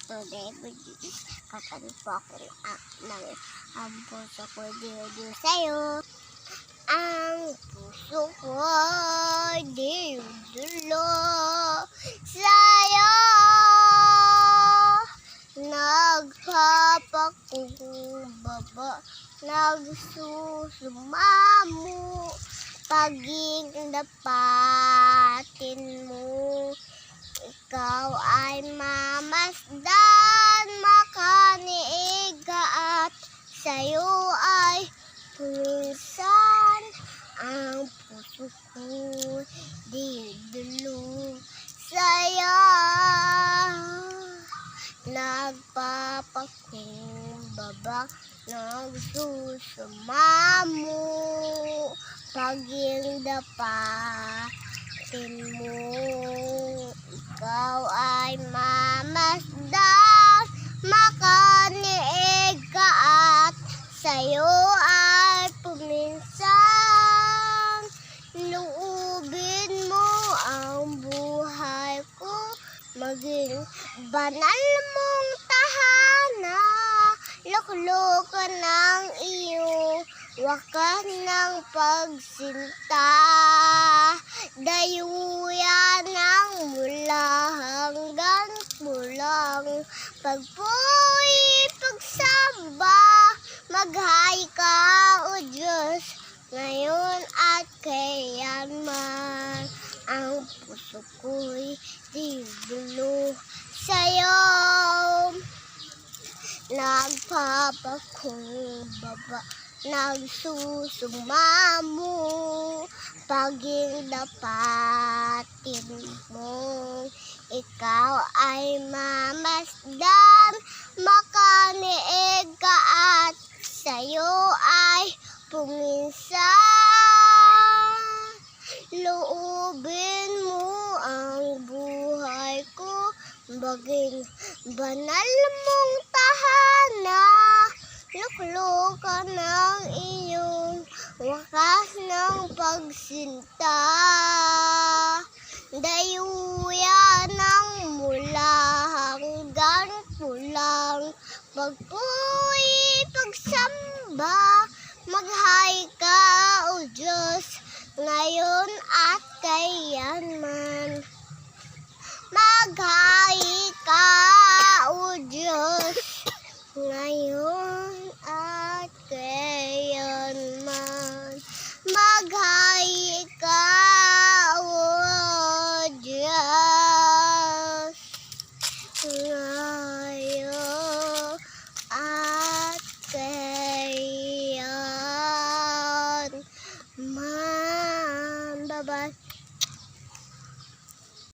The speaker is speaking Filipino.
today video is kakanta po ako ng ang puso ko dito sa'yo. Ang puso ko dito sa'yo. Nagpapakumbaba, nagsusumamo, paging dapatin mo. Ikaw ay mamasdan, makaniiga at sa'yo ay puminsan. Ang puso ko didulog sa'yo. Nagpapakumbaba, nagsusumamo, paging dapatin mo. Ikaw ay mamasdan, makaniig ka at sa'yo ay puminsan. Luubin mo ang buhay ko, maging banal mong tahana. Luklukan ng iyong wakas ng pagsinta. Dayuyan ng mula hanggang pulang. Pagpuy, pagsamba, maghay ka o Diyos, ngayon at kailanman. Ang puso ko'y dibulog sa'yo. Nagpapakumbaba, nagsusumamo, paging dapatin mo. Ikaw ay mamasdan, makaniig ka at sa'yo ay puminsan. Loobin mo ang buhay ko, maging banal mong tahana. Luklukan ng iyong wakas ng pagsinta. Dayuyan ng mula hanggang pulang. Pagpuy, pagsamba, maghay ka o Diyos, ngayon at kailanman. Maghay ka o Diyos, ngayon at kailanman. Maghay ka o Diyos, ngayon at kailanman. Bye-bye.